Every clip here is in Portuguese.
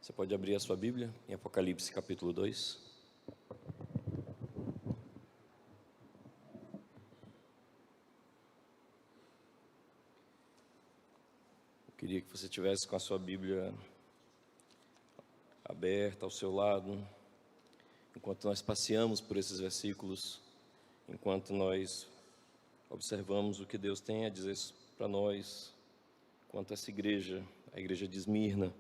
Você pode abrir a sua Bíblia em Apocalipse capítulo 2. Eu queria que você tivesse com a sua Bíblia aberta ao seu lado, enquanto nós passeamos por esses versículos, enquanto nós observamos o que Deus tem a dizer para nós, quanto a essa igreja, a igreja de Esmirna.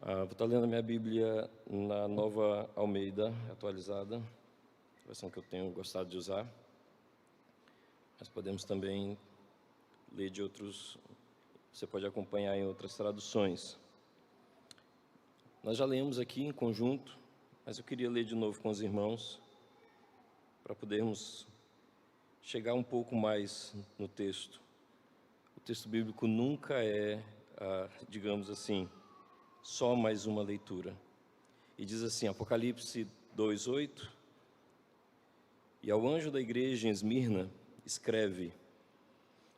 Vou estar lendo a minha Bíblia na Nova Almeida, atualizada, a versão que eu tenho gostado de usar. Mas podemos também ler de outros, você pode acompanhar em outras traduções. Nós já lemos aqui em conjunto, mas eu queria ler de novo com os irmãos, para podermos chegar um pouco mais no texto. O texto bíblico nunca é, digamos assim, só mais uma leitura. E diz assim, Apocalipse 2:8: E ao anjo da igreja em Esmirna, escreve: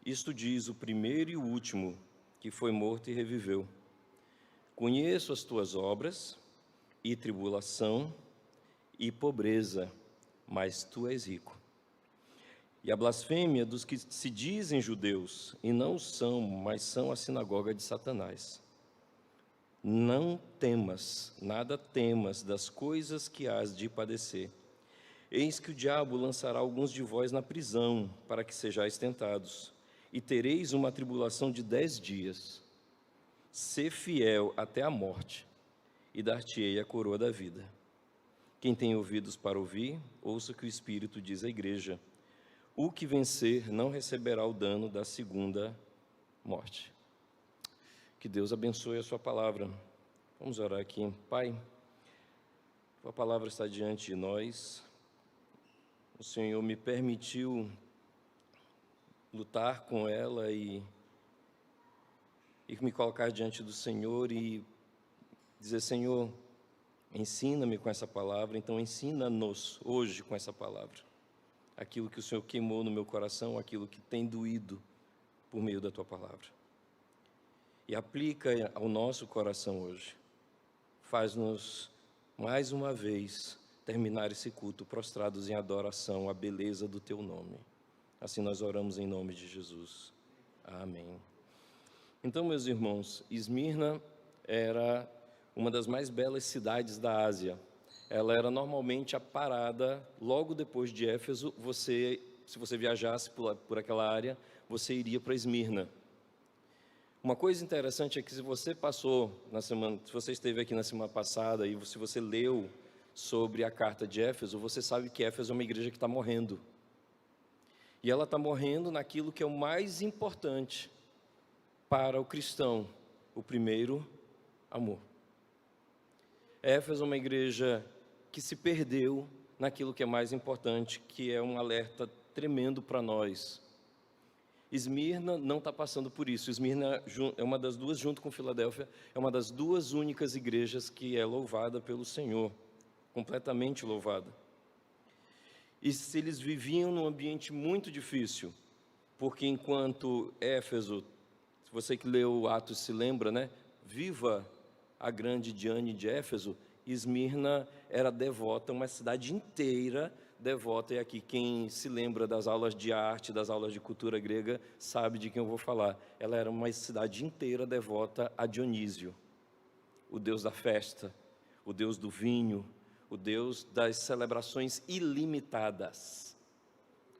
Isto diz o primeiro e o último, que foi morto e reviveu. Conheço as tuas obras, e tribulação, e pobreza, mas tu és rico. E a blasfêmia dos que se dizem judeus, e não são, mas são a sinagoga de Satanás. Não temas, nada temas das coisas que hás de padecer. Eis que o diabo lançará alguns de vós na prisão, para que sejais tentados, e tereis uma tribulação de 10 dias. Sê fiel até a morte, e dar-te-ei a coroa da vida. Quem tem ouvidos para ouvir, ouça o que o Espírito diz à igreja. O que vencer não receberá o dano da segunda morte. Que Deus abençoe a sua palavra. Vamos orar aqui. Pai, a palavra está diante de nós. O Senhor me permitiu lutar com ela e me colocar diante do Senhor e dizer: Senhor, ensina-me com essa palavra. Então ensina-nos hoje com essa palavra aquilo que o Senhor queimou no meu coração, aquilo que tem doído por meio da Tua palavra. E aplica ao nosso coração hoje. Faz-nos, mais uma vez, terminar esse culto prostrados em adoração à beleza do Teu nome. Assim nós oramos em nome de Jesus. Amém. Então, meus irmãos, Esmirna era uma das mais belas cidades da Ásia. Ela era normalmente a parada, logo depois de Éfeso, se você viajasse por aquela área, você iria para Esmirna. Uma coisa interessante é que se você esteve aqui na semana passada e se você leu sobre a carta de Éfeso, você sabe que Éfeso é uma igreja que está morrendo. E ela está morrendo naquilo que é o mais importante para o cristão, o primeiro amor. Éfeso é uma igreja que se perdeu naquilo que é mais importante, que é um alerta tremendo para nós. Esmirna não está passando por isso. Esmirna é uma das duas, junto com Filadélfia, é uma das duas únicas igrejas que é louvada pelo Senhor, completamente louvada. E se eles viviam num ambiente muito difícil, porque enquanto Éfeso, se você que leu Atos se lembra, né? Viva a grande Diane de Éfeso, Esmirna era devota, uma cidade inteira devota, e aqui quem se lembra das aulas de arte, das aulas de cultura grega, sabe de quem eu vou falar. Ela era uma cidade inteira devota a Dionísio, o deus da festa, o deus do vinho, o deus das celebrações ilimitadas,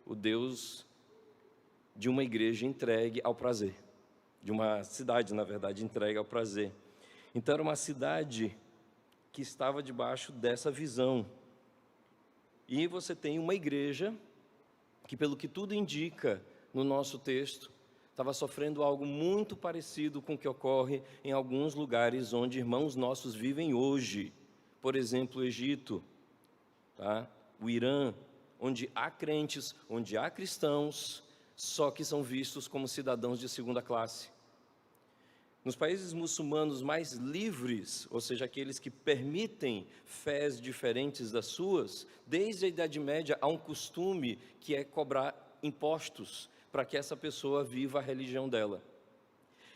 o deus de uma igreja entregue ao prazer, de uma cidade, na verdade, entregue ao prazer. Então era uma cidade que estava debaixo dessa visão. E você tem uma igreja que, pelo que tudo indica no nosso texto, estava sofrendo algo muito parecido com o que ocorre em alguns lugares onde irmãos nossos vivem hoje. Por exemplo, o Egito, tá? O Irã, onde há crentes, onde há cristãos, só que são vistos como cidadãos de segunda classe. Nos países muçulmanos mais livres, ou seja, aqueles que permitem fés diferentes das suas, desde a Idade Média há um costume que é cobrar impostos para que essa pessoa viva a religião dela.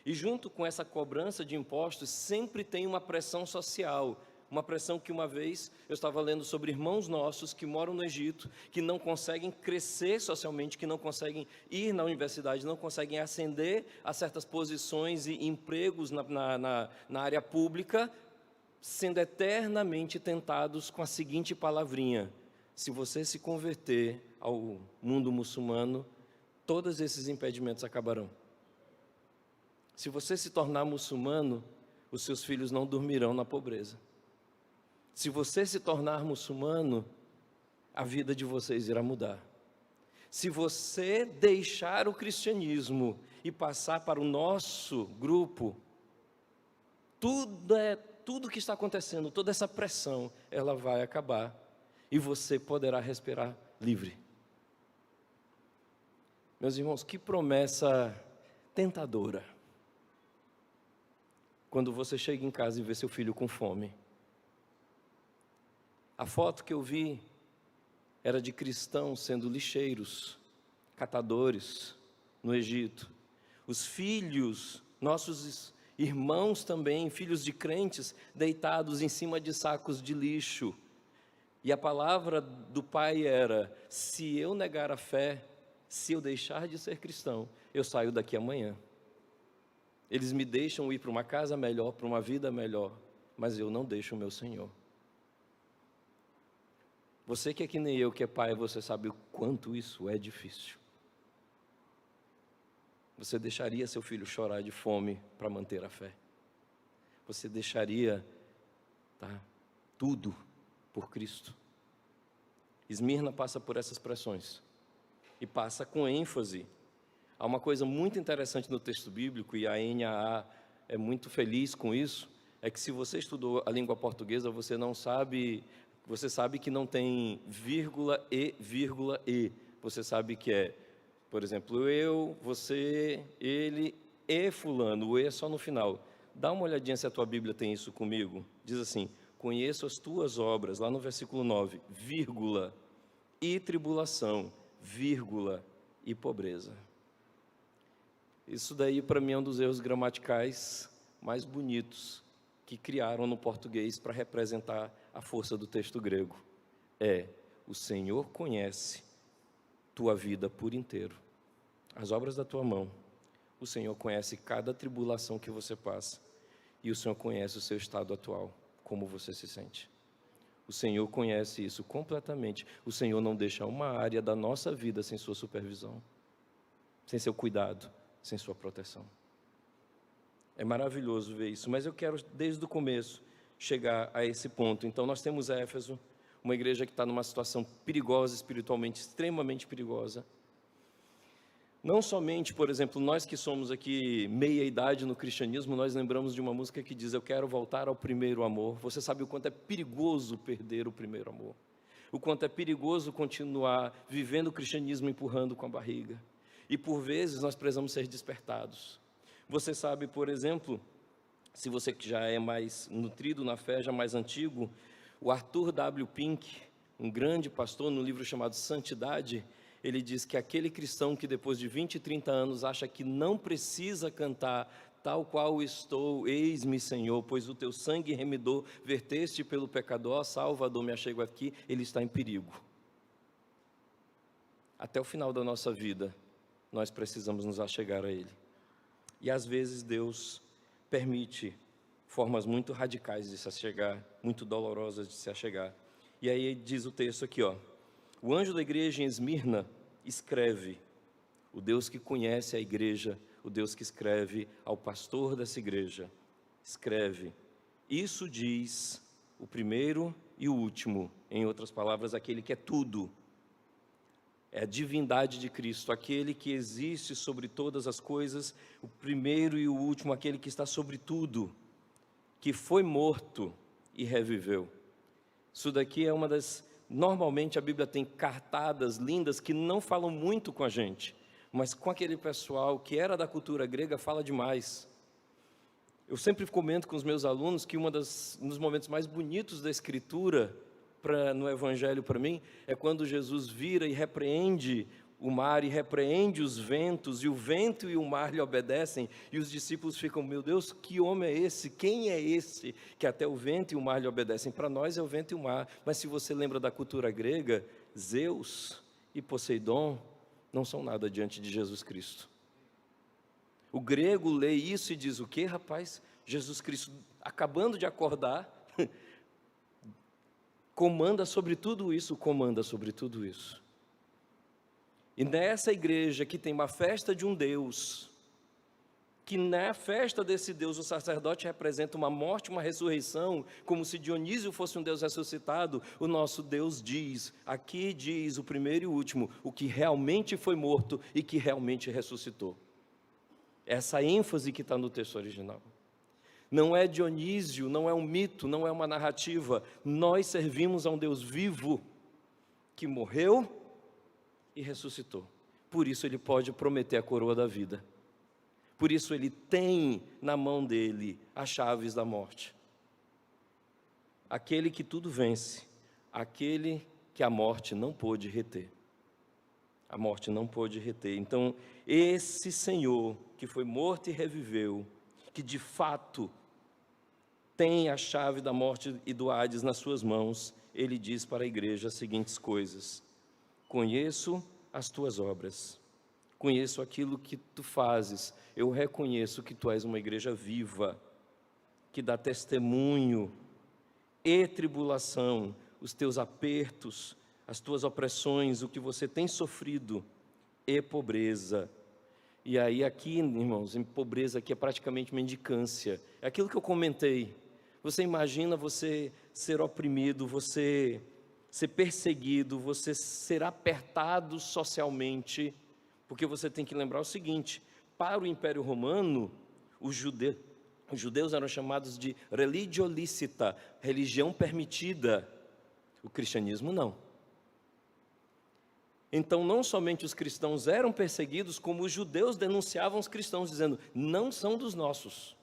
E junto com essa cobrança de impostos, sempre tem uma pressão social, uma pressão que uma vez eu estava lendo sobre irmãos nossos que moram no Egito, que não conseguem crescer socialmente, que não conseguem ir na universidade, não conseguem ascender a certas posições e empregos na área pública, sendo eternamente tentados com a seguinte palavrinha: se você se converter ao mundo muçulmano, todos esses impedimentos acabarão. Se você se tornar muçulmano, os seus filhos não dormirão na pobreza. Se você se tornar muçulmano, a vida de vocês irá mudar. Se você deixar o cristianismo e passar para o nosso grupo, tudo que está acontecendo, toda essa pressão, ela vai acabar e você poderá respirar livre. Meus irmãos, que promessa tentadora. Quando você chega em casa e vê seu filho com fome. A foto que eu vi era de cristãos sendo lixeiros, catadores no Egito. Os filhos, nossos irmãos também, filhos de crentes, deitados em cima de sacos de lixo. E a palavra do pai era: se eu negar a fé, se eu deixar de ser cristão, eu saio daqui amanhã. Eles me deixam ir para uma casa melhor, para uma vida melhor, mas eu não deixo o meu Senhor. Você que é que nem eu, que é pai, você sabe o quanto isso é difícil. Você deixaria seu filho chorar de fome para manter a fé? Você deixaria tudo por Cristo? Esmirna passa por essas pressões e passa com ênfase. Há uma coisa muito interessante no texto bíblico, e a NAA é muito feliz com isso, é que se você estudou a língua portuguesa, você sabe que não tem vírgula e. Você sabe que é, por exemplo, eu, você, ele e fulano. O e é só no final. Dá uma olhadinha se a tua Bíblia tem isso comigo. Diz assim: conheço as tuas obras, lá no versículo 9, vírgula, e tribulação, vírgula, e pobreza. Isso daí para mim é um dos erros gramaticais mais bonitos que criaram no português para representar a força do texto grego. O Senhor conhece tua vida por inteiro, as obras da tua mão. O Senhor conhece cada tribulação que você passa, e o Senhor conhece o seu estado atual, como você se sente. O Senhor conhece isso completamente. O Senhor não deixa uma área da nossa vida sem sua supervisão, sem seu cuidado, sem sua proteção. É maravilhoso ver isso, mas eu quero desde o começo chegar a esse ponto. Então nós temos Éfeso, uma igreja que está numa situação perigosa espiritualmente, extremamente perigosa. Não somente, por exemplo, nós que somos aqui meia idade no cristianismo, nós lembramos de uma música que diz: eu quero voltar ao primeiro amor. Você sabe o quanto é perigoso perder o primeiro amor, o quanto é perigoso continuar vivendo o cristianismo empurrando com a barriga. E por vezes nós precisamos ser despertados. Você sabe, por exemplo, se você que já é mais nutrido na fé, já mais antigo, o Arthur W. Pink, um grande pastor, no livro chamado Santidade, ele diz que aquele cristão que depois de 20 e 30 anos acha que não precisa cantar tal qual estou, eis-me Senhor, pois o teu sangue remidou, verteste pelo pecador, Salvador, me achego aqui, ele está em perigo. Até o final da nossa vida, nós precisamos nos achegar a Ele. E às vezes Deus permite formas muito radicais de se achegar, muito dolorosas de se achegar. E aí diz o texto aqui, o anjo da igreja em Esmirna escreve, o Deus que conhece a igreja, o Deus que escreve ao pastor dessa igreja, escreve: isso diz o primeiro e o último, em outras palavras, aquele que é tudo. É a divindade de Cristo, aquele que existe sobre todas as coisas, o primeiro e o último, aquele que está sobre tudo, que foi morto e reviveu. Isso daqui é uma das... Normalmente a Bíblia tem cartadas lindas que não falam muito com a gente, mas com aquele pessoal que era da cultura grega fala demais. Eu sempre comento com os meus alunos que um dos momentos mais bonitos da Escritura no Evangelho para mim é quando Jesus vira e repreende o mar e repreende os ventos, e o vento e o mar lhe obedecem, e os discípulos ficam: meu Deus, que homem é esse? Quem é esse que até o vento e o mar lhe obedecem? Para nós é o vento e o mar, mas se você lembra da cultura grega, Zeus e Poseidon não são nada diante de Jesus Cristo. O grego lê isso e diz: o que, rapaz? Jesus Cristo, acabando de acordar, comanda sobre tudo isso, comanda sobre tudo isso. E nessa igreja que tem uma festa de um Deus, que na festa desse Deus o sacerdote representa uma morte, uma ressurreição, como se Dionísio fosse um Deus ressuscitado, o nosso Deus diz, aqui diz o primeiro e o último, o que realmente foi morto e que realmente ressuscitou. Essa ênfase que está no texto original. Não é Dionísio, não é um mito, não é uma narrativa. Nós servimos a um Deus vivo, que morreu e ressuscitou. Por isso ele pode prometer a coroa da vida. Por isso ele tem na mão dele as chaves da morte. Aquele que tudo vence, aquele que a morte não pôde reter. A morte não pôde reter. Então, esse Senhor que foi morto e reviveu, que de fato tem a chave da morte e do Hades nas suas mãos, ele diz para a igreja as seguintes coisas: conheço as tuas obras, conheço aquilo que tu fazes, eu reconheço que tu és uma igreja viva, que dá testemunho, e tribulação, os teus apertos, as tuas opressões, o que você tem sofrido, e pobreza. E aí aqui, irmãos, em pobreza aqui é praticamente mendicância, é aquilo que eu comentei. Você imagina você ser oprimido, você ser perseguido, você ser apertado socialmente, porque você tem que lembrar o seguinte: para o Império Romano, os judeus eram chamados de religio licita, religião permitida, o cristianismo não. Então não somente os cristãos eram perseguidos, como os judeus denunciavam os cristãos, dizendo: não são dos nossos.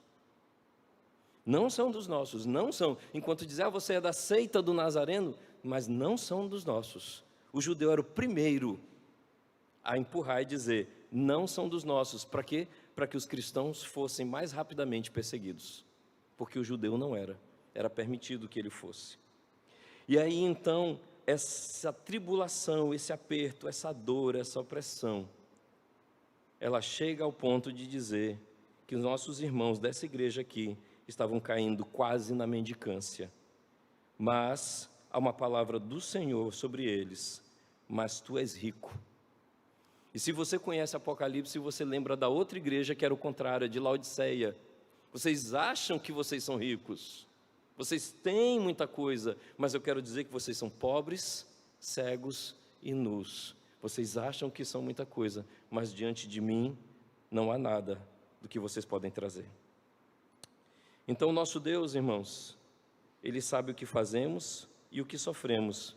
Não são dos nossos, não são. Enquanto dizer: você é da seita do Nazareno, mas não são dos nossos. O judeu era o primeiro a empurrar e dizer: não são dos nossos. Para quê? Para que os cristãos fossem mais rapidamente perseguidos. Porque o judeu não era. Era permitido que ele fosse. E aí então, essa tribulação, esse aperto, essa dor, essa opressão, ela chega ao ponto de dizer que os nossos irmãos dessa igreja aqui estavam caindo quase na mendicância, mas há uma palavra do Senhor sobre eles: mas tu és rico. E se você conhece Apocalipse, você lembra da outra igreja que era o contrário, de Laodiceia. Vocês acham que vocês são ricos, vocês têm muita coisa, mas eu quero dizer que vocês são pobres, cegos e nus. Vocês acham que são muita coisa, mas diante de mim não há nada do que vocês podem trazer. Então, nosso Deus, irmãos, Ele sabe o que fazemos e o que sofremos.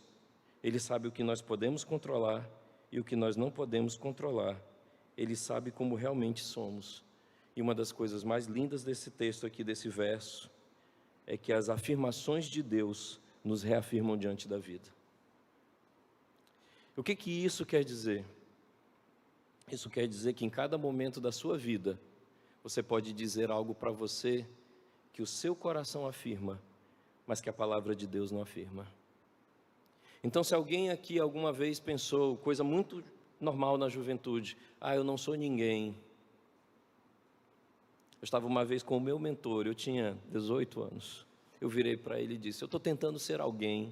Ele sabe o que nós podemos controlar e o que nós não podemos controlar. Ele sabe como realmente somos. E uma das coisas mais lindas desse texto aqui, desse verso, é que as afirmações de Deus nos reafirmam diante da vida. O que isso quer dizer? Isso quer dizer que em cada momento da sua vida, você pode dizer algo para você que o seu coração afirma, mas que a palavra de Deus não afirma. Então, se alguém aqui alguma vez pensou, coisa muito normal na juventude: eu não sou ninguém. Eu estava uma vez com o meu mentor, eu tinha 18 anos. Eu virei para ele e disse: eu estou tentando ser alguém.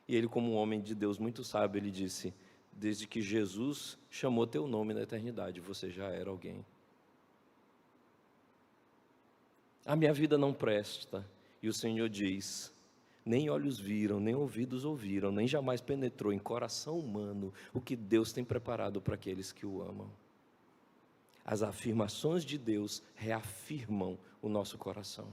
E ele, como um homem de Deus muito sábio, ele disse: desde que Jesus chamou teu nome na eternidade, você já era alguém. A minha vida não presta. E o Senhor diz: nem olhos viram, nem ouvidos ouviram, nem jamais penetrou em coração humano o que Deus tem preparado para aqueles que o amam. As afirmações de Deus reafirmam o nosso coração.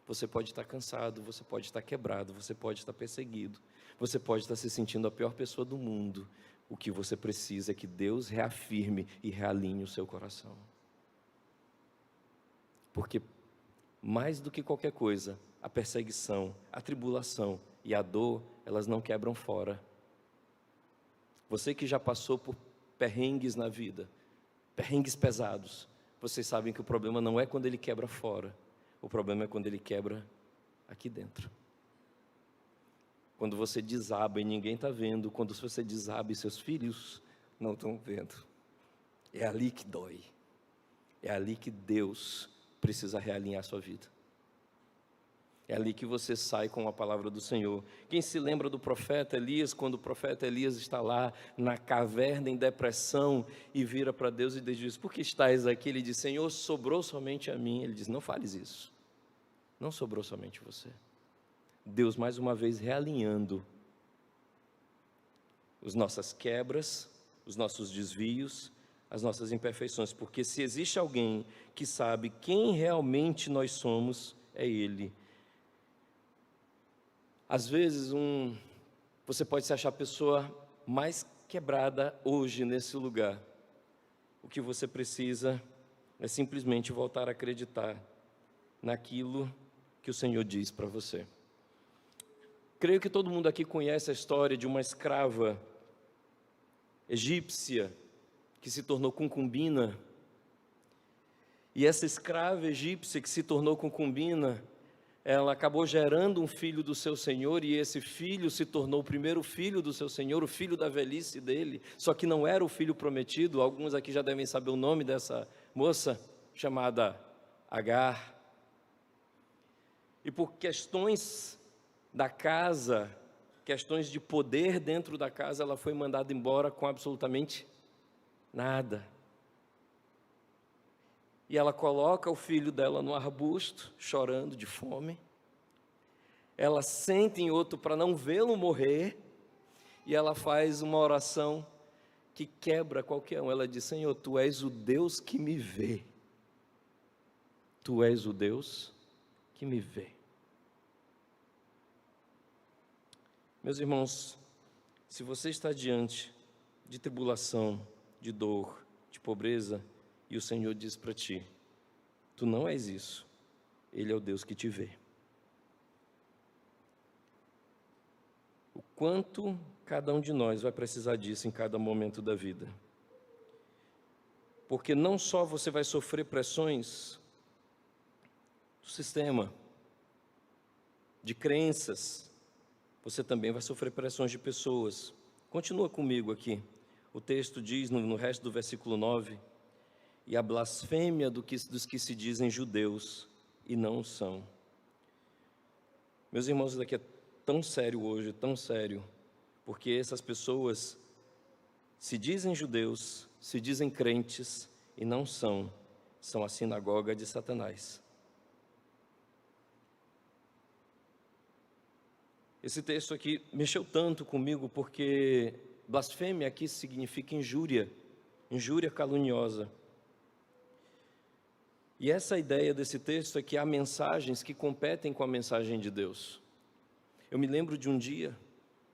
Você pode estar cansado, você pode estar quebrado, você pode estar perseguido, você pode estar se sentindo a pior pessoa do mundo. O que você precisa é que Deus reafirme e realinhe o seu coração. Porque mais do que qualquer coisa, a perseguição, a tribulação e a dor, elas não quebram fora. Você que já passou por perrengues na vida, perrengues pesados, vocês sabem que o problema não é quando ele quebra fora, o problema é quando ele quebra aqui dentro. Quando você desaba e ninguém está vendo, quando você desaba e seus filhos não estão vendo, é ali que dói, é ali que Deus precisa realinhar a sua vida. É ali que você sai com a palavra do Senhor. Quem se lembra do profeta Elias, quando o profeta Elias está lá na caverna em depressão e vira para Deus e diz: por que estás aqui? Ele diz: Senhor, sobrou somente a mim. Ele diz: não fales isso, não sobrou somente você. Deus mais uma vez realinhando as nossas quebras, os nossos desvios, as nossas imperfeições, porque se existe alguém que sabe quem realmente nós somos, é Ele. Às vezes, você pode se achar a pessoa mais quebrada hoje nesse lugar. O que você precisa é simplesmente voltar a acreditar naquilo que o Senhor diz para você. Creio que todo mundo aqui conhece a história de uma escrava egípcia que se tornou concubina. E essa escrava egípcia que se tornou concubina, ela acabou gerando um filho do seu senhor, e esse filho se tornou o primeiro filho do seu senhor, o filho da velhice dele, só que não era o filho prometido. Alguns aqui já devem saber o nome dessa moça, chamada Agar. E por questões da casa, questões de poder dentro da casa, ela foi mandada embora com absolutamente nada. E ela coloca o filho dela no arbusto, chorando de fome. Ela senta em outro para não vê-lo morrer. E ela faz uma oração que quebra qualquer um. Ela diz: Senhor, Tu és o Deus que me vê. Tu és o Deus que me vê. Meus irmãos, se você está diante de tribulação, de dor, de pobreza, e o Senhor diz para ti: tu não és isso, Ele é o Deus que te vê. O quanto cada um de nós vai precisar disso em cada momento da vida. Porque não só você vai sofrer pressões do sistema, de crenças, você também vai sofrer pressões de pessoas. Continua comigo aqui. O texto diz no resto do versículo 9: e a blasfêmia dos que se dizem judeus e não são. Meus irmãos, isso daqui é tão sério hoje, tão sério, porque essas pessoas se dizem judeus, se dizem crentes e não são a sinagoga de Satanás. Esse texto aqui mexeu tanto comigo, porque blasfêmia aqui significa injúria, injúria caluniosa. E essa ideia desse texto é que há mensagens que competem com a mensagem de Deus. Eu me lembro de um dia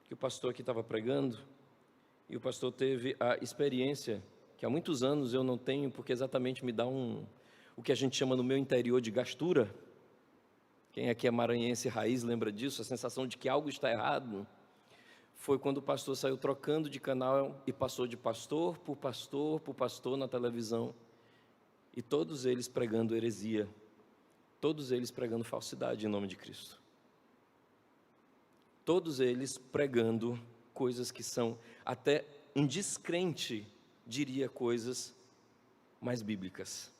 que o pastor aqui estava pregando, e o pastor teve a experiência, que há muitos anos eu não tenho, porque exatamente me dá o que a gente chama no meu interior de gastura. Quem aqui é maranhense raiz lembra disso, a sensação de que algo está errado. Foi quando o pastor saiu trocando de canal e passou de pastor por pastor na televisão. E todos eles pregando heresia, todos eles pregando falsidade em nome de Cristo. Todos eles pregando coisas que são, até um descrente diria coisas mais bíblicas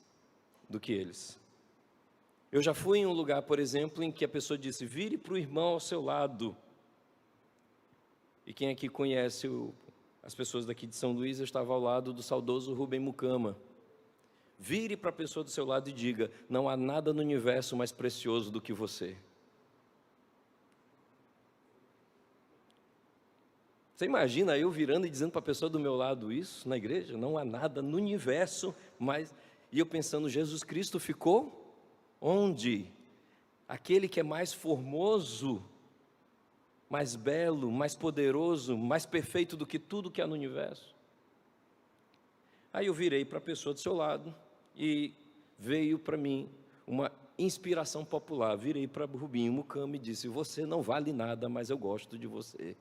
do que eles. Eu já fui em um lugar, por exemplo, em que a pessoa disse: vire para o irmão ao seu lado. E quem aqui conhece as pessoas daqui de São Luís, eu estava ao lado do saudoso Rubem Mucama. Vire para a pessoa do seu lado e diga: não há nada no universo mais precioso do que você. Você imagina eu virando e dizendo para a pessoa do meu lado isso na igreja? Não há nada no universo mais. E eu pensando: Jesus Cristo ficou onde? Aquele que é mais formoso, mais belo, mais poderoso, mais perfeito do que tudo que há no universo. Aí eu virei para a pessoa do seu lado e veio para mim uma inspiração popular. Virei para Rubinho Mucama e disse: você não vale nada, mas eu gosto de você.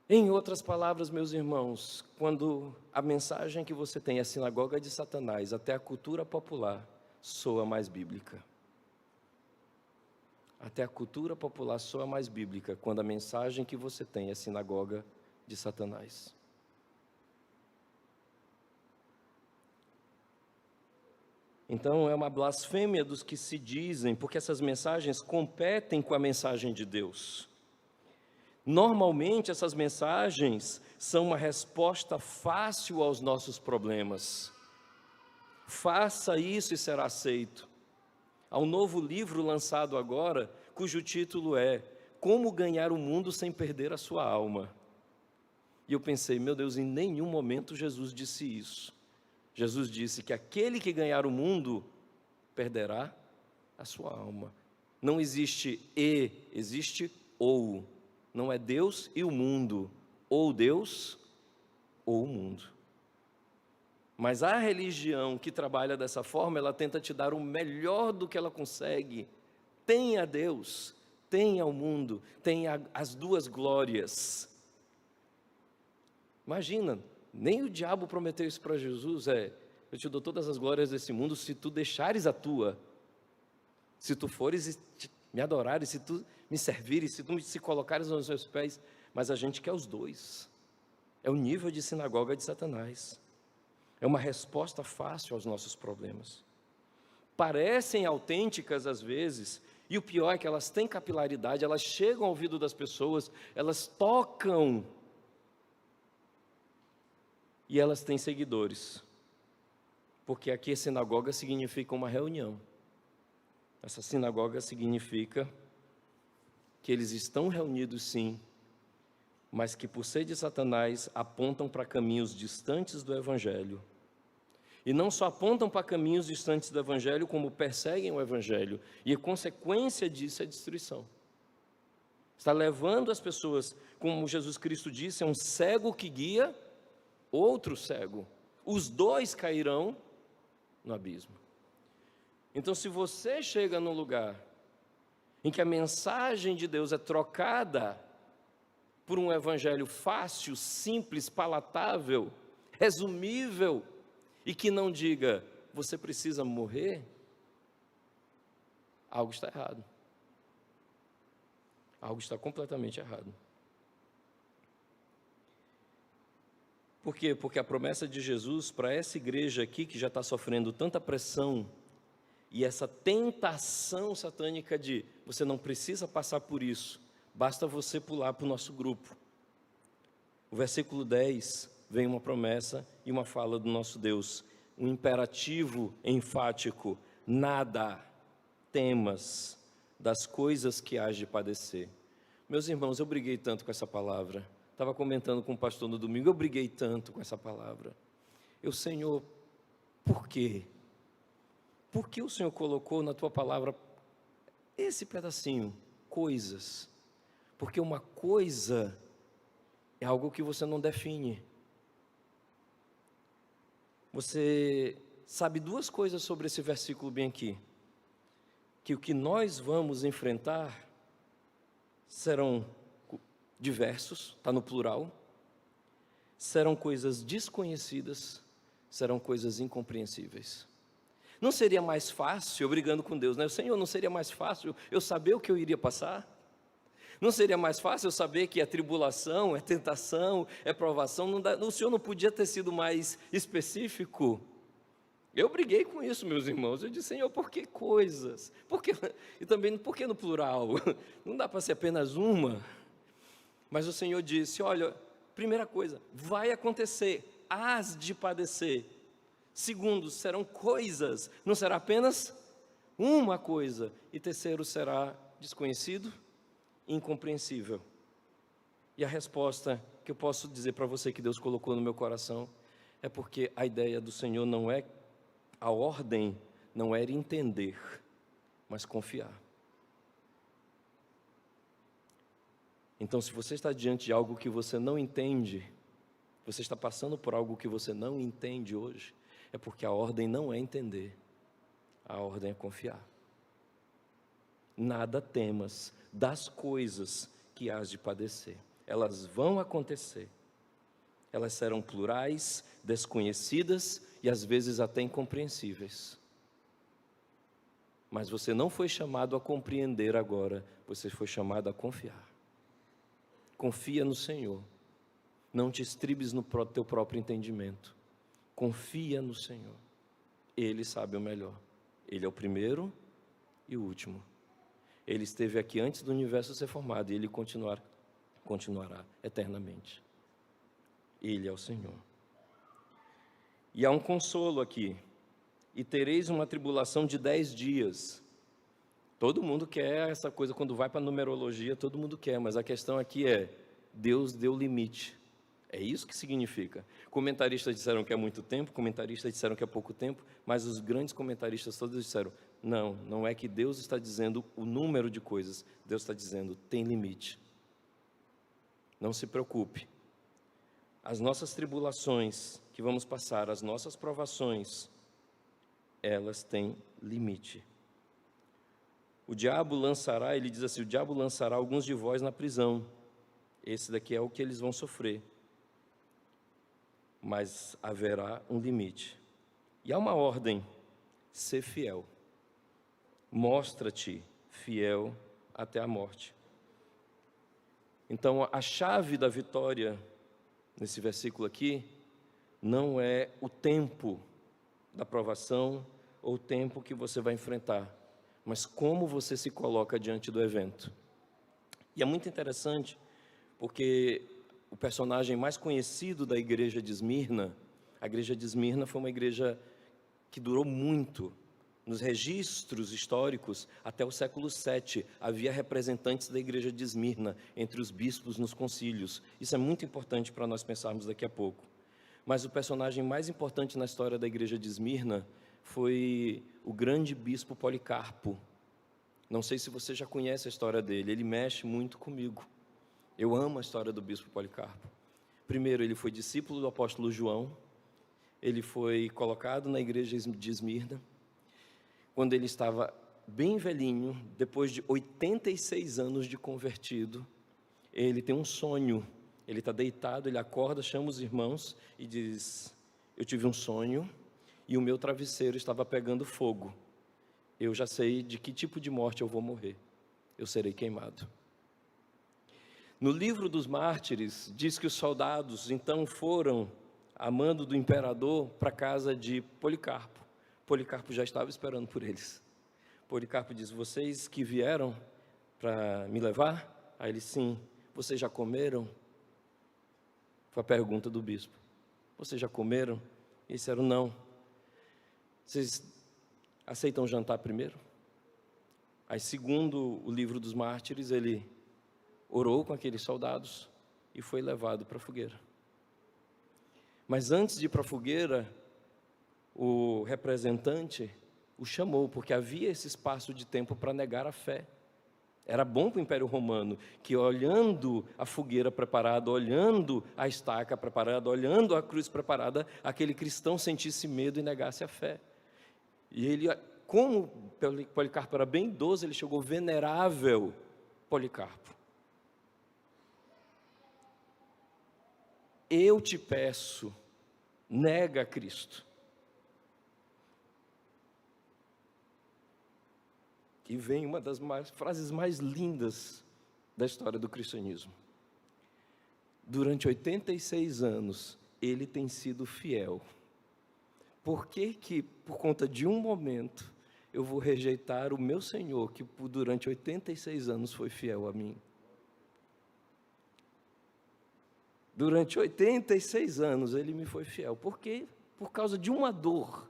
Em outras palavras, meus irmãos, quando a mensagem que você tem é a sinagoga de Satanás, até a cultura popular soa mais bíblica. Até a cultura popular soa mais bíblica quando a mensagem que você tem é a sinagoga de Satanás. Então é uma blasfêmia dos que se dizem, porque essas mensagens competem com a mensagem de Deus. Normalmente essas mensagens são uma resposta fácil aos nossos problemas. Faça isso e será aceito. Há um novo livro lançado agora, cujo título é Como Ganhar o Mundo Sem Perder a Sua Alma. E eu pensei, meu Deus, em nenhum momento Jesus disse isso. Jesus disse que aquele que ganhar o mundo perderá a sua alma. Não existe e, existe ou. Não é Deus e o mundo, ou Deus ou o mundo. Mas a religião que trabalha dessa forma, ela tenta te dar o melhor do que ela consegue. Tenha Deus, tenha o mundo, tenha as duas glórias. Imagina, nem o diabo prometeu isso para Jesus, eu te dou todas as glórias desse mundo se tu deixares a tua. Se tu fores me adorares, se tu me servires, se tu se colocares nos meus pés. Mas a gente quer os dois. É o nível de sinagoga de Satanás. É uma resposta fácil aos nossos problemas. Parecem autênticas às vezes, e o pior é que elas têm capilaridade, elas chegam ao ouvido das pessoas, elas tocam, e elas têm seguidores. Porque aqui a sinagoga significa uma reunião. Essa sinagoga significa que eles estão reunidos sim, mas que por ser de Satanás apontam para caminhos distantes do Evangelho. E não só apontam para caminhos distantes do Evangelho, como perseguem o Evangelho. E a consequência disso é destruição. Está levando as pessoas, como Jesus Cristo disse, é um cego que guia outro cego. Os dois cairão no abismo. Então, se você chega num lugar em que a mensagem de Deus é trocada por um evangelho fácil, simples, palatável, resumível, e que não diga, você precisa morrer, algo está errado. Algo está completamente errado. Por quê? Porque a promessa de Jesus para essa igreja aqui, que já está sofrendo tanta pressão, e essa tentação satânica de você não precisa passar por isso, basta você pular para o nosso grupo. O versículo 10 vem uma promessa e uma fala do nosso Deus, um imperativo enfático: nada temas das coisas que hás de padecer. Meus irmãos, eu briguei tanto com essa palavra. Estava comentando com o pastor no domingo, eu briguei tanto com essa palavra. Senhor, por quê? Por que o Senhor colocou na tua palavra esse pedacinho, coisas? Porque uma coisa é algo que você não define. Você sabe duas coisas sobre esse versículo bem aqui. Que o que nós vamos enfrentar serão diversos, está no plural, serão coisas desconhecidas, serão coisas incompreensíveis. Não seria mais fácil, eu brigando com Deus, né? Senhor, não seria mais fácil eu saber o que eu iria passar? Não seria mais fácil eu saber que é tribulação, é tentação, é provação? O Senhor não podia ter sido mais específico? Eu briguei com isso, meus irmãos. Eu disse, Senhor, por que coisas? E também, por que no plural? Não dá para ser apenas uma? Mas o Senhor disse, olha, primeira coisa, vai acontecer, hás de padecer. Segundo, serão coisas, não será apenas uma coisa. E terceiro, será desconhecido, incompreensível. E a resposta que eu posso dizer para você que Deus colocou no meu coração é porque a ideia do Senhor não é, a ordem não era entender, mas confiar. Então, se você está diante de algo que você não entende, você está passando por algo que você não entende hoje, É porque a ordem não é entender, a ordem é confiar. Nada temas das coisas que hás de padecer. Elas vão acontecer. Elas serão plurais, desconhecidas e às vezes até incompreensíveis. Mas você não foi chamado a compreender agora, você foi chamado a confiar. Confia no Senhor. Não te estribes no teu próprio entendimento. Confia no Senhor. Ele sabe o melhor. Ele é o primeiro e o último. Ele esteve aqui antes do universo ser formado e Ele continuará eternamente. Ele é o Senhor. E há um consolo aqui. E tereis uma tribulação de 10 dias. Todo mundo quer essa coisa, quando vai para a numerologia, todo mundo quer, mas a questão aqui é, Deus deu limite. É isso que significa. Comentaristas disseram que é muito tempo, comentaristas disseram que é pouco tempo, mas os grandes comentaristas todos disseram, não é que Deus está dizendo o número de coisas, Deus está dizendo, tem limite. Não se preocupe. As nossas tribulações que vamos passar, as nossas provações, elas têm limite. O diabo lançará, ele diz assim, o diabo lançará alguns de vós na prisão. Esse daqui é o que eles vão sofrer. Mas haverá um limite. E há uma ordem, ser fiel. Mostra-te fiel até a morte. Então, a chave da vitória, nesse versículo aqui, não é o tempo da provação ou o tempo que você vai enfrentar, mas como você se coloca diante do evento. E é muito interessante, porque o personagem mais conhecido da igreja de Esmirna, a igreja de Esmirna foi uma igreja que durou muito. Nos registros históricos, até o século VII, havia representantes da igreja de Esmirna entre os bispos nos concílios. Isso é muito importante para nós pensarmos daqui a pouco. Mas o personagem mais importante na história da igreja de Esmirna foi o grande bispo Policarpo. Não sei se você já conhece a história dele, ele mexe muito comigo. Eu amo a história do bispo Policarpo. Primeiro, ele foi discípulo do apóstolo João, ele foi colocado na igreja de Esmirna. Quando ele estava bem velhinho, depois de 86 anos de convertido, ele tem um sonho. Ele está deitado, ele acorda, chama os irmãos e diz, eu tive um sonho e o meu travesseiro estava pegando fogo. Eu já sei de que tipo de morte eu vou morrer. Eu serei queimado. No livro dos Mártires, diz que os soldados então foram, a mando do imperador, para a casa de Policarpo. Policarpo já estava esperando por eles. Policarpo diz, vocês que vieram para me levar? Aí eles, sim. Vocês já comeram? Foi a pergunta do bispo. Vocês já comeram? Eles disseram, não. Vocês aceitam jantar primeiro? Aí, segundo o livro dos Mártires, ele orou com aqueles soldados e foi levado para a fogueira. Mas antes de ir para a fogueira, o representante o chamou, porque havia esse espaço de tempo para negar a fé. Era bom para o Império Romano, que olhando a fogueira preparada, olhando a estaca preparada, olhando a cruz preparada, aquele cristão sentisse medo e negasse a fé. E ele, como Policarpo era bem idoso, ele chegou, venerável Policarpo. Eu te peço, nega a Cristo. E vem uma das frases mais lindas da história do cristianismo. Durante 86 anos, ele tem sido fiel. Por que que, por conta de um momento, eu vou rejeitar o meu Senhor, que durante 86 anos foi fiel a mim? Durante 86 anos, ele me foi fiel. Por quê? Por causa de uma dor,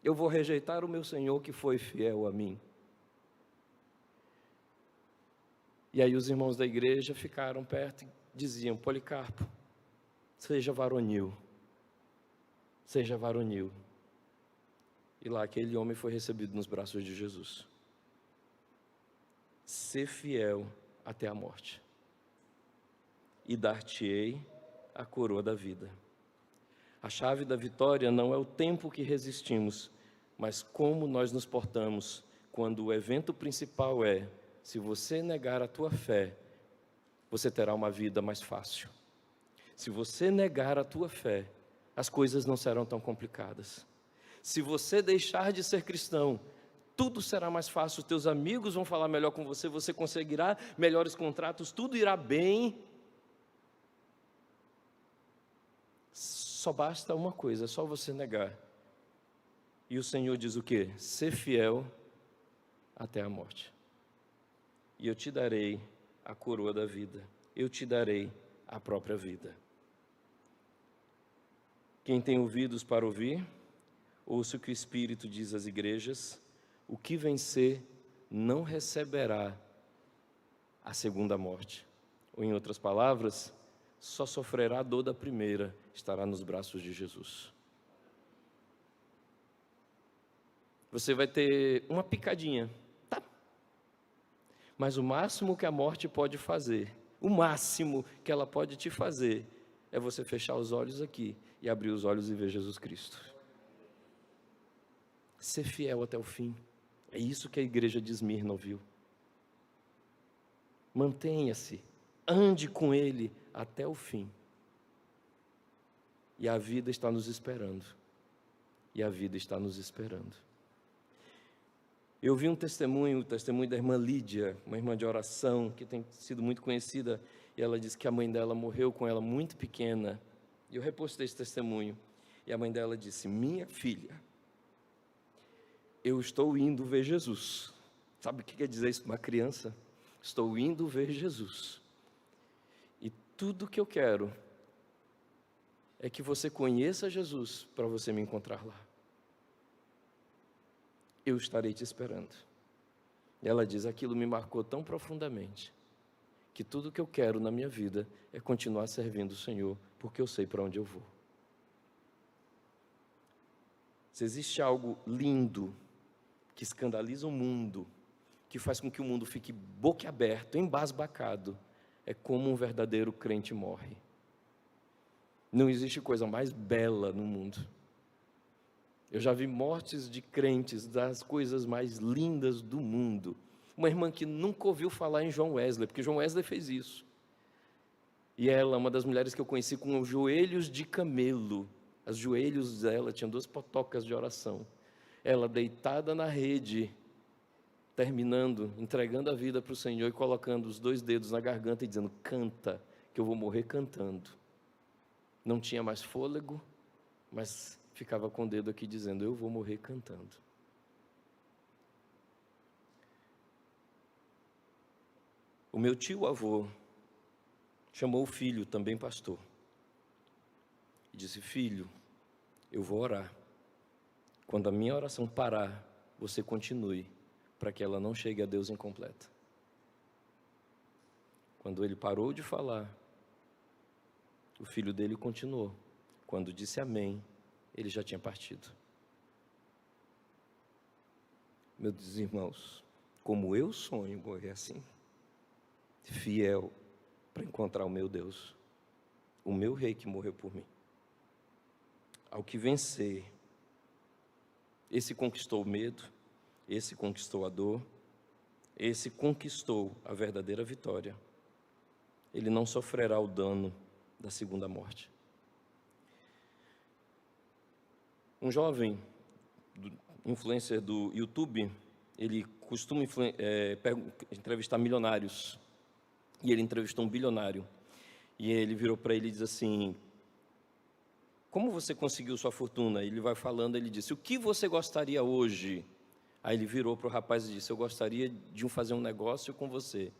eu vou rejeitar o meu Senhor, que foi fiel a mim. E aí os irmãos da igreja ficaram perto e diziam, Policarpo, seja varonil, seja varonil. E lá aquele homem foi recebido nos braços de Jesus. Ser fiel até a morte, e dar-te-ei a coroa da vida. A chave da vitória não é o tempo que resistimos, mas como nós nos portamos quando o evento principal é: se você negar a tua fé, você terá uma vida mais fácil. Se você negar a tua fé, as coisas não serão tão complicadas. Se você deixar de ser cristão, tudo será mais fácil, teus amigos vão falar melhor com você, você conseguirá melhores contratos, tudo irá bem. Só basta uma coisa, é só você negar. E o Senhor diz o quê? Ser fiel até a morte. E eu te darei a coroa da vida. Eu te darei a própria vida. Quem tem ouvidos para ouvir, ouça o que o Espírito diz às igrejas. O que vencer não receberá a segunda morte. Ou em outras palavras, só sofrerá a dor da primeira, estará nos braços de Jesus. Você vai ter uma picadinha, tá? Mas o máximo que a morte pode fazer, o máximo que ela pode te fazer, é você fechar os olhos aqui e abrir os olhos e ver Jesus Cristo. Ser fiel até o fim. É isso que a igreja de Esmirna ouviu. Mantenha-se, ande com Ele até o fim. E a vida está nos esperando. E a vida está nos esperando. Eu vi um testemunho, o testemunho da irmã Lídia, uma irmã de oração, que tem sido muito conhecida, e ela disse que a mãe dela morreu com ela muito pequena. E eu repostei esse testemunho. E a mãe dela disse: minha filha, eu estou indo ver Jesus. Sabe o que quer dizer isso para uma criança? Estou indo ver Jesus. E tudo que eu quero é que você conheça Jesus para você me encontrar lá. Eu estarei te esperando. E ela diz: aquilo me marcou tão profundamente, que tudo que eu quero na minha vida é continuar servindo o Senhor, porque eu sei para onde eu vou. Se existe algo lindo, que escandaliza o mundo, que faz com que o mundo fique boquiaberto, embasbacado, é como um verdadeiro crente morre. Não existe coisa mais bela no mundo. Eu já vi mortes de crentes das coisas mais lindas do mundo. Uma irmã que nunca ouviu falar em John Wesley, porque John Wesley fez isso. E ela, uma das mulheres que eu conheci com os joelhos de camelo, os joelhos dela tinham 2 potocas de oração. Ela deitada na rede, terminando, entregando a vida para o Senhor e colocando os 2 dedos na garganta e dizendo: canta, que eu vou morrer cantando. Não tinha mais fôlego, mas ficava com o dedo aqui dizendo: eu vou morrer cantando. O meu tio-avô chamou o filho, também pastor, e disse: filho, eu vou orar. Quando a minha oração parar, você continue, para que ela não chegue a Deus incompleta. Quando ele parou de falar, o filho dele continuou. Quando disse amém, ele já tinha partido. Meus irmãos, como eu sonho morrer assim, fiel para encontrar o meu Deus, o meu rei que morreu por mim. Ao que vencer, esse conquistou o medo, esse conquistou a dor, esse conquistou a verdadeira vitória. Ele não sofrerá o dano da segunda morte. Um jovem influencer do YouTube, ele costuma entrevistar milionários. E ele entrevistou um bilionário. E ele virou para ele e diz assim: como você conseguiu sua fortuna? Ele vai falando, ele disse: o que você gostaria hoje? Aí ele virou para o rapaz e disse: eu gostaria de fazer um negócio com você.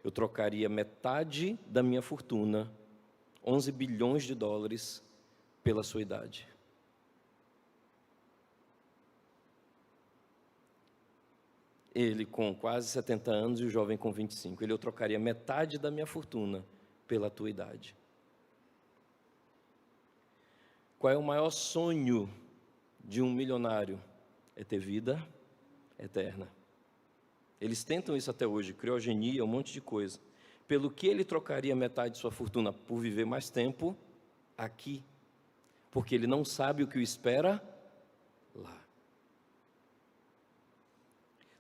Eu trocaria metade da minha fortuna, 11 bilhões de dólares, pela sua idade. Ele com quase 70 anos e o jovem com 25. Eu trocaria metade da minha fortuna pela tua idade. Qual é o maior sonho de um milionário? É ter vida eterna. Eles tentam isso até hoje, criogenia, um monte de coisa. Pelo que ele trocaria metade de sua fortuna? Por viver mais tempo aqui. porque ele não sabe o que o espera lá.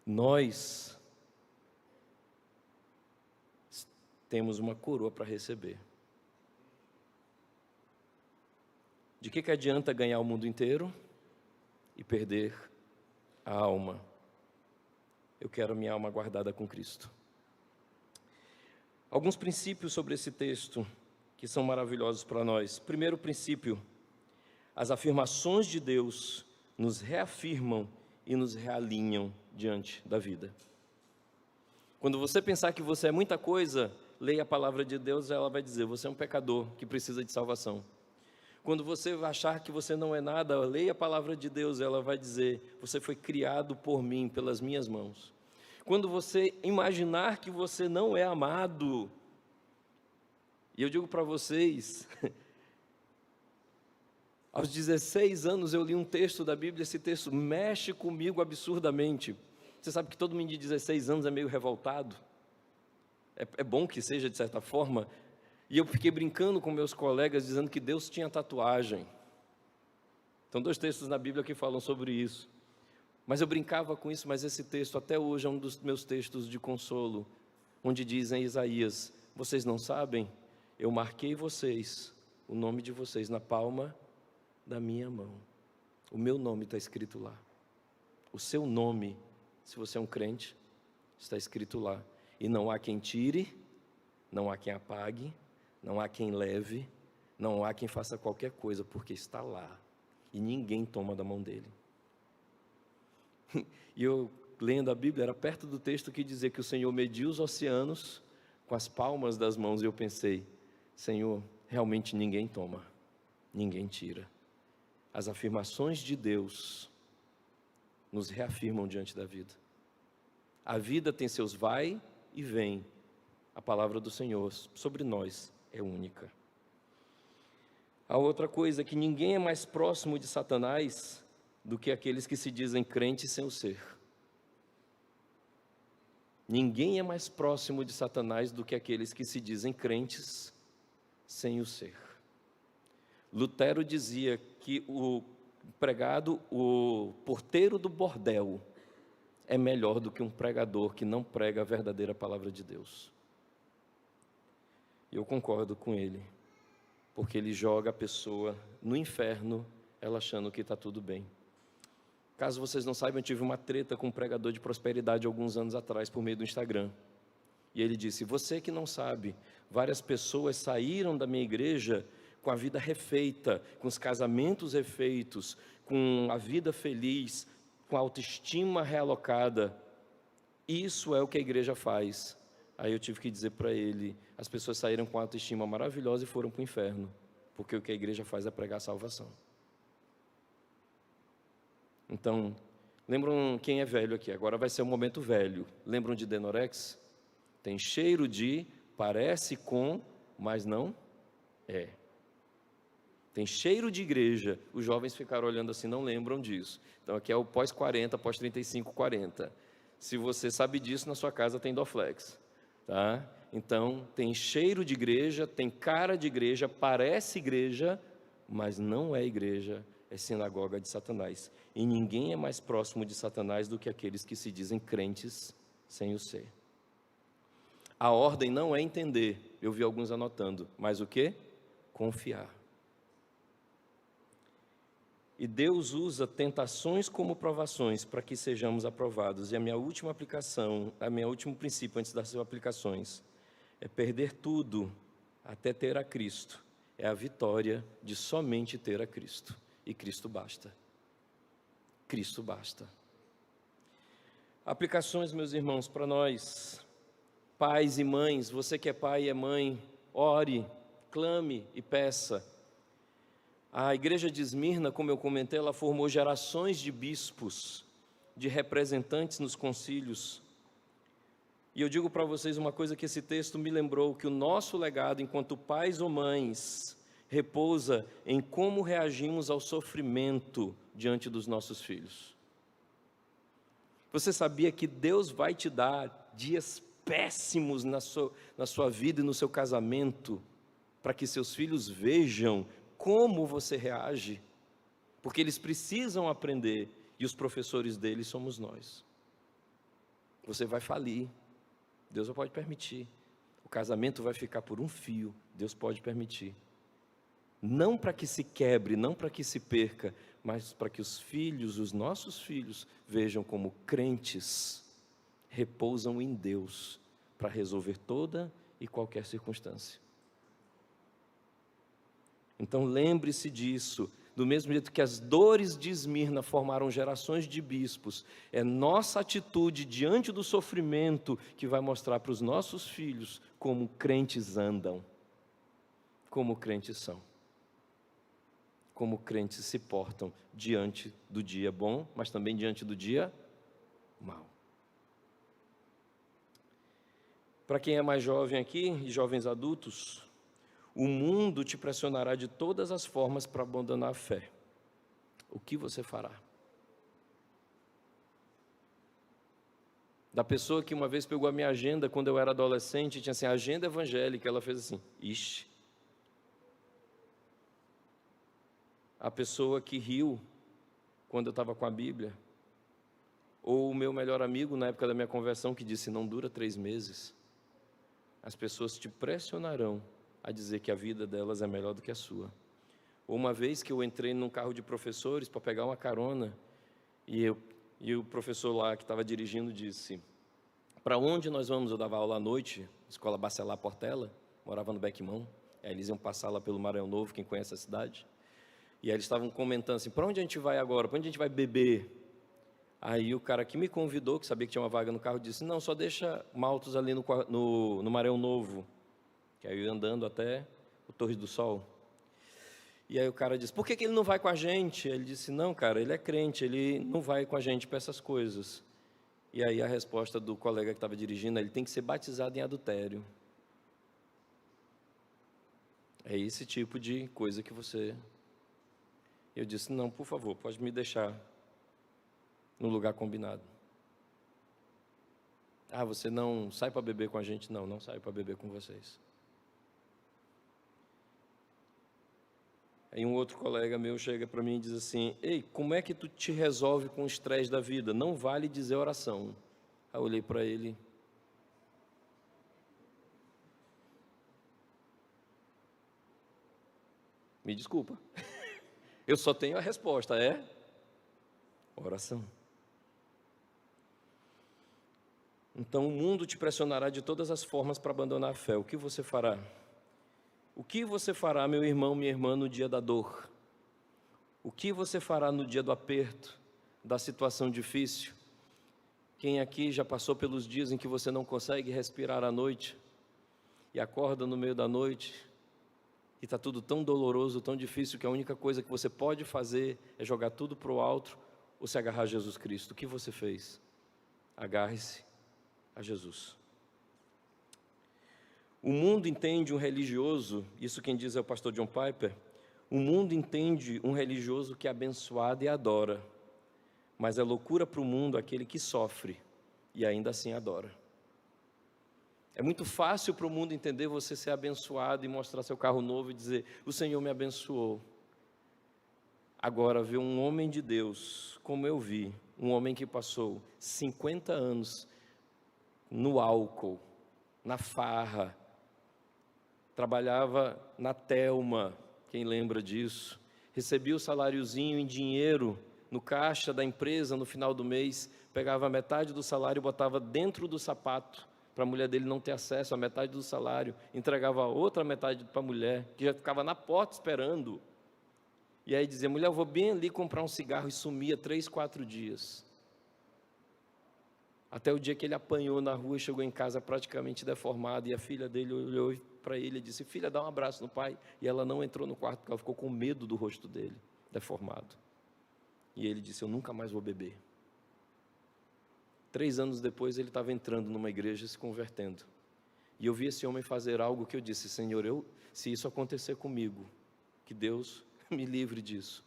Nós temos uma coroa para receber. De que adianta ganhar o mundo inteiro e perder a alma? Eu quero minha alma guardada com Cristo. Alguns princípios sobre esse texto que são maravilhosos para nós. Primeiro princípio: as afirmações de Deus nos reafirmam e nos realinham diante da vida. Quando você pensar que você é muita coisa, leia a palavra de Deus, ela vai dizer: você é um pecador que precisa de salvação. Quando você achar que você não é nada, leia a palavra de Deus, ela vai dizer: você foi criado por mim, pelas minhas mãos. Quando você imaginar que você não é amado, e eu digo para vocês, aos 16 anos eu li um texto da Bíblia, esse texto mexe comigo absurdamente. Você sabe que todo menino de 16 anos é meio revoltado? É bom que seja de certa forma. E eu fiquei brincando com meus colegas, dizendo que Deus tinha tatuagem. Então, 2 textos na Bíblia que falam sobre isso. Mas eu brincava com isso, mas esse texto até hoje é um dos meus textos de consolo, onde diz em Isaías: vocês não sabem? Eu marquei vocês, o nome de vocês, na palma da minha mão. O meu nome está escrito lá. O seu nome, se você é um crente, está escrito lá. E não há quem tire, não há quem apague, não há quem leve, não há quem faça qualquer coisa, porque está lá. E ninguém toma da mão dele. E eu, lendo a Bíblia, era perto do texto que dizia que o Senhor mediu os oceanos com as palmas das mãos. E eu pensei: Senhor, realmente ninguém toma, ninguém tira. As afirmações de Deus nos reafirmam diante da vida. A vida tem seus vai e vem. A palavra do Senhor sobre nós é única. A outra coisa é que ninguém é mais próximo de Satanás do que aqueles que se dizem crentes sem o ser. Ninguém é mais próximo de Satanás do que aqueles que se dizem crentes sem o ser. Lutero dizia que o pregado, o porteiro do bordel, é melhor do que um pregador que não prega a verdadeira palavra de Deus. Eu concordo com ele, porque ele joga a pessoa no inferno, ela achando que está tudo bem. Caso vocês não saibam, eu tive uma treta com um pregador de prosperidade alguns anos atrás, por meio do Instagram. E ele disse: você que não sabe, várias pessoas saíram da minha igreja com a vida refeita, com os casamentos refeitos, com a vida feliz, com a autoestima realocada. Isso é o que a igreja faz. Aí eu tive que dizer para ele: as pessoas saíram com a autoestima maravilhosa e foram para o inferno, porque o que a igreja faz é pregar a salvação. Então, lembram quem é velho aqui? Agora vai ser um momento velho. Lembram de Denorex? Tem cheiro de, parece com, mas não é. Tem cheiro de igreja. Os jovens ficaram olhando assim, não lembram disso. Então aqui é o pós-40, pós-35, 40. Se você sabe disso, na sua casa tem Dorflex, tá? Então, tem cheiro de igreja, tem cara de igreja, parece igreja, mas não é igreja, é sinagoga de Satanás. E ninguém é mais próximo de Satanás do que aqueles que se dizem crentes sem o ser. A ordem não é entender, eu vi alguns anotando, mas o quê? Confiar. E Deus usa tentações como provações para que sejamos aprovados. E a minha última aplicação, meu último princípio antes das aplicações, é perder tudo até ter a Cristo. É a vitória de somente ter a Cristo. E Cristo basta. Cristo basta. Aplicações, meus irmãos, para nós, pais e mães, você que é pai e é mãe, ore, clame e peça. A igreja de Esmirna, como eu comentei, ela formou gerações de bispos, de representantes nos concílios. E eu digo para vocês uma coisa que esse texto me lembrou, que o nosso legado enquanto pais ou mães repousa em como reagimos ao sofrimento diante dos nossos filhos. Você sabia que Deus vai te dar dias péssimos na sua vida e no seu casamento, para que seus filhos vejam como você reage, porque eles precisam aprender, e os professores deles somos nós. Você vai falir, Deus não pode permitir. O casamento vai ficar por um fio, Deus pode permitir. Não para que se quebre, não para que se perca, mas para que os filhos, os nossos filhos, vejam como crentes repousam em Deus para resolver toda e qualquer circunstância. Então lembre-se disso, do mesmo jeito que as dores de Esmirna formaram gerações de bispos, é nossa atitude diante do sofrimento que vai mostrar para os nossos filhos como crentes andam, como crentes são, como crentes se portam diante do dia bom, mas também diante do dia mau. Para quem é mais jovem aqui, e jovens adultos, o mundo te pressionará de todas as formas para abandonar a fé. O que você fará? Da pessoa que uma vez pegou a minha agenda quando eu era adolescente, tinha assim, agenda evangélica, ela fez assim, ixi. A pessoa que riu quando eu estava com a Bíblia. Ou o meu melhor amigo, na época da minha conversão, que disse, não dura 3 meses. As pessoas te pressionarão a dizer que a vida delas é melhor do que a sua. Ou uma vez que eu entrei num carro de professores para pegar uma carona, e o professor lá que estava dirigindo disse, para onde nós vamos? Eu dava aula à noite, escola Bacelar Portela, morava no Bequimão, aí eles iam passar lá pelo Maranhão Novo, quem conhece a cidade, e aí eles estavam comentando assim, para onde a gente vai agora? Para onde a gente vai beber? Aí o cara que me convidou, que sabia que tinha uma vaga no carro, disse, não, só deixa Maltos ali no Maranhão Novo, que aí eu ia andando até o Torre do Sol. E aí o cara disse, por que ele não vai com a gente? Ele disse, não, cara, ele é crente, ele não vai com a gente para essas coisas. E aí a resposta do colega que estava dirigindo, ele tem que ser batizado em adultério. É esse tipo de coisa que você... Eu disse, não, por favor, pode me deixar no lugar combinado. Ah, você não sai para beber com a gente? Não, não saio para beber com vocês. Aí um outro colega meu chega para mim e diz assim, ei, como é que tu te resolve com o estresse da vida? Não vale dizer oração. Aí eu olhei para ele. Me desculpa. Eu só tenho a resposta, é oração. Então o mundo te pressionará de todas as formas para abandonar a fé. O que você fará? O que você fará, meu irmão, minha irmã, no dia da dor? O que você fará no dia do aperto, da situação difícil? Quem aqui já passou pelos dias em que você não consegue respirar à noite e acorda no meio da noite e está tudo tão doloroso, tão difícil que a única coisa que você pode fazer é jogar tudo para o alto ou se agarrar a Jesus Cristo? O que você fez? Agarre-se a Jesus. O mundo entende um religioso, isso quem diz é o pastor John Piper, o mundo entende um religioso que é abençoado e adora, mas é loucura para o mundo aquele que sofre e ainda assim adora. É muito fácil para o mundo entender você ser abençoado e mostrar seu carro novo e dizer, o Senhor me abençoou. Agora, ver um homem de Deus, como eu vi, um homem que passou 50 anos no álcool, na farra, trabalhava na Telma, quem lembra disso, recebia o saláriozinho em dinheiro no caixa da empresa no final do mês, pegava metade do salário e botava dentro do sapato, para a mulher dele não ter acesso à metade do salário, entregava a outra metade para a mulher, que já ficava na porta esperando, e aí dizia, mulher, eu vou bem ali comprar um cigarro, e sumia 3, 4 dias, até o dia que ele apanhou na rua e chegou em casa praticamente deformado, e a filha dele olhou para ele e disse, filha, dá um abraço no pai, e ela não entrou no quarto, porque ela ficou com medo do rosto dele, deformado, e ele disse, eu nunca mais vou beber. 3 anos depois ele estava entrando numa igreja se convertendo, e eu vi esse homem fazer algo que eu disse, Senhor, se isso acontecer comigo, que Deus me livre disso,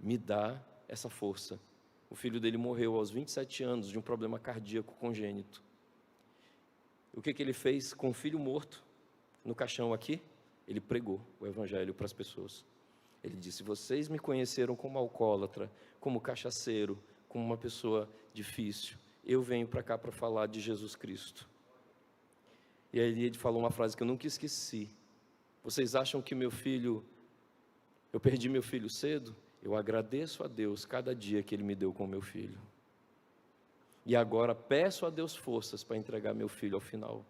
me dá essa força. O filho dele morreu aos 27 anos de um problema cardíaco congênito. O que ele fez com o filho morto no caixão aqui? Ele pregou o evangelho para as pessoas. Ele disse: vocês me conheceram como alcoólatra, como cachaceiro, como uma pessoa difícil. Eu venho para cá para falar de Jesus Cristo. E aí ele falou uma frase que eu nunca esqueci. Vocês acham que eu perdi meu filho cedo? Eu agradeço a Deus cada dia que Ele me deu com meu filho. E agora peço a Deus forças para entregar meu filho ao final.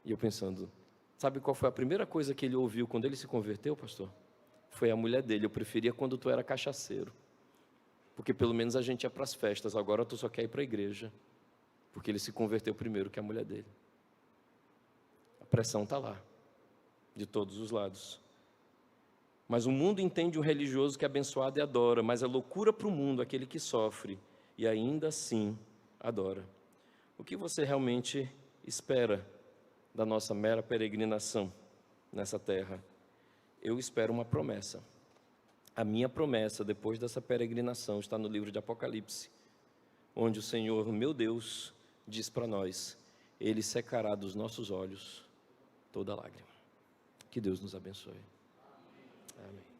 E eu pensando, sabe qual foi a primeira coisa que ele ouviu quando ele se converteu, pastor? Foi a mulher dele: eu preferia quando tu era cachaceiro, porque pelo menos a gente ia para as festas, agora tu só quer ir para a igreja, porque ele se converteu primeiro que a mulher dele. A pressão está lá, de todos os lados. Mas o mundo entende um religioso que é abençoado e adora, mas é loucura para o mundo aquele que sofre e ainda assim adora. O que você realmente espera da nossa mera peregrinação nessa terra? Eu espero uma promessa. A minha promessa depois dessa peregrinação está no livro de Apocalipse, onde o Senhor, meu Deus, diz para nós: Ele secará dos nossos olhos toda lágrima. Que Deus nos abençoe. Amém.